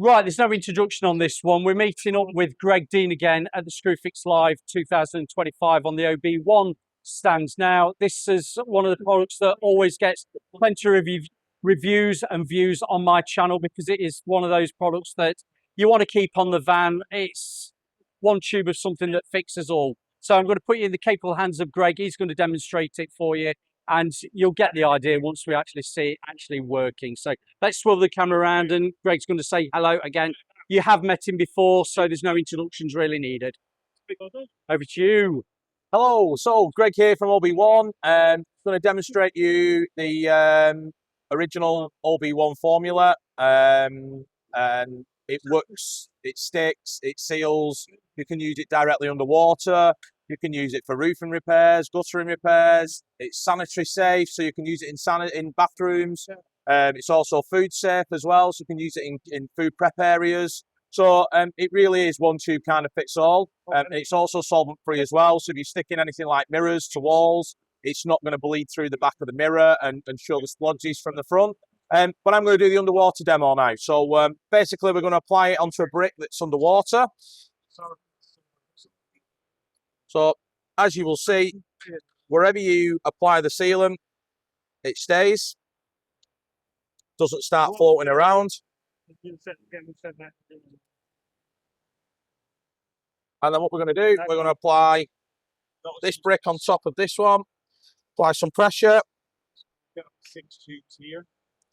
Right, there's no introduction on this one. We're meeting up with Greg Dean again at the ScrewFix Live 2025 on the OB1 stands. Now, this is one of the products that always gets plenty of reviews and views on my channel because it is one of those products that you want to keep on the van. It's one tube of something that fixes all. So I'm going to put you in the capable hands of Greg. He's going to demonstrate it for you, and you'll get the idea once we actually see it actually working. So let's swivel the camera around, and Greg's going to say hello again. You have met him before, so there's no introductions really needed. Over to you. Hello, so Greg here from OB1. I'm going to demonstrate you the original OB1 formula. And it works, it sticks, it seals. You can use it directly underwater. You can use it for roofing repairs, guttering repairs. It's sanitary safe, so you can use it in bathrooms. It's also food safe as well, so you can use it in food prep areas. So it really is one tube kind of fits all. It's also solvent free as well, so if you're sticking anything like mirrors to walls, it's not going to bleed through the back of the mirror and show the splodges from the front. But I'm going to do the underwater demo now. So basically we're going to apply it onto a brick that's underwater. So as you will see, wherever you apply the sealant, it stays, doesn't start floating around. And then what we're going to do, we're going to apply this brick on top of this one, apply some pressure, 6 tubes here,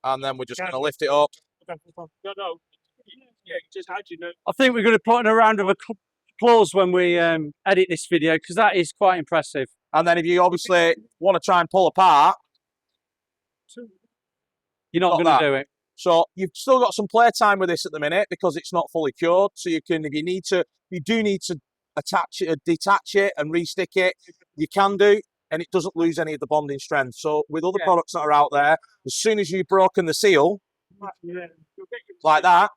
and then we're just going to lift it up. I think we're going to put in a round of applause when we edit this video, because that is quite impressive. And then if you obviously want to try and pull apart, you're not going to do it. So you've still got some play time with this at the minute because it's not fully cured. So you can, if you need to, you do need to attach it, detach it and restick it, you can do, and it doesn't lose any of the bonding strength. So with other products that are out there, as soon as you've broken the seal, like that,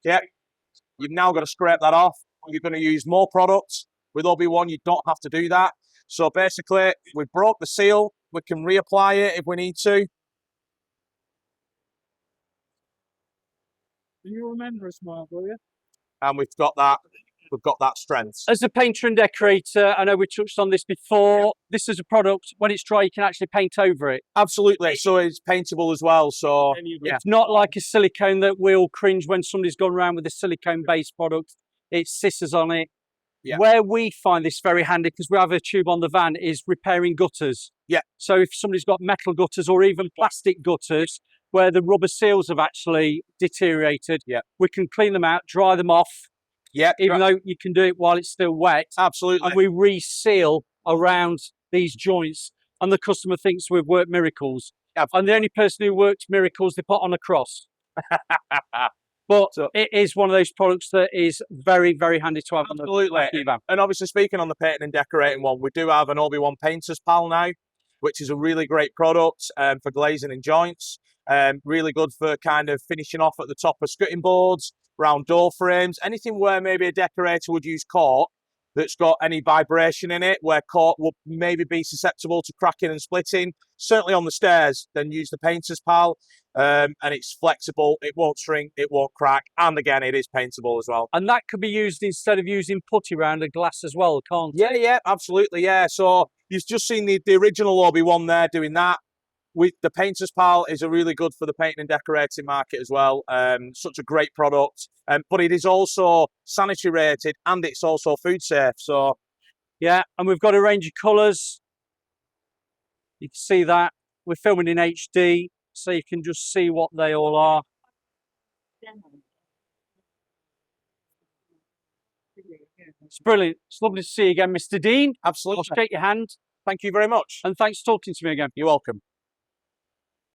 you've now got to scrape that off. You're going to use more products. With OB1, you don't have to do that. So basically, we've broke the seal, we can reapply it if we need to. You remember a smile, will you? And we've got that strength. As a painter and decorator, I know we touched on this before. This is a product, when it's dry, you can actually paint over it. Absolutely. So it's paintable as well. So it's not like a silicone that we'll cringe when somebody's gone around with a silicone-based product. It's scissors on it. Yeah. Where we find this very handy, because we have a tube on the van, is repairing gutters. Yeah. So if somebody's got metal gutters or even plastic gutters, where the rubber seals have actually deteriorated, we can clean them out, dry them off. Yeah, even though you can do it while it's still wet. Absolutely. And we reseal around these joints, and the customer thinks we've worked miracles. Absolutely. And the only person who worked miracles, they put on a cross. But it is one of those products that is very, very handy to have. Absolutely. On the van. And obviously, speaking on the painting and decorating one, we do have an OB1 Painter's Pal now, which is a really great product for glazing and joints. Really good for kind of finishing off at the top of skirting boards, around door frames, anything where maybe a decorator would use cork that's got any vibration in it, where cork will maybe be susceptible to cracking and splitting. Certainly on the stairs, then use the Painter's Pal, and it's flexible, it won't shrink, it won't crack, and again, it is paintable as well. And that could be used instead of using putty around a glass as well, can't it? Yeah, absolutely, yeah. So you've just seen the original OB1 there doing that. With the Painter's Pal is a really good for the painting and decorating market as well. Such a great product, but it is also sanitary rated and it's also food safe. So, yeah, and we've got a range of colours. You can see that we're filming in HD, so you can just see what they all are. It's brilliant. It's lovely to see you again, Mr. Dean. Absolutely. I'll shake your hand. Thank you very much. And thanks for talking to me again. You're welcome.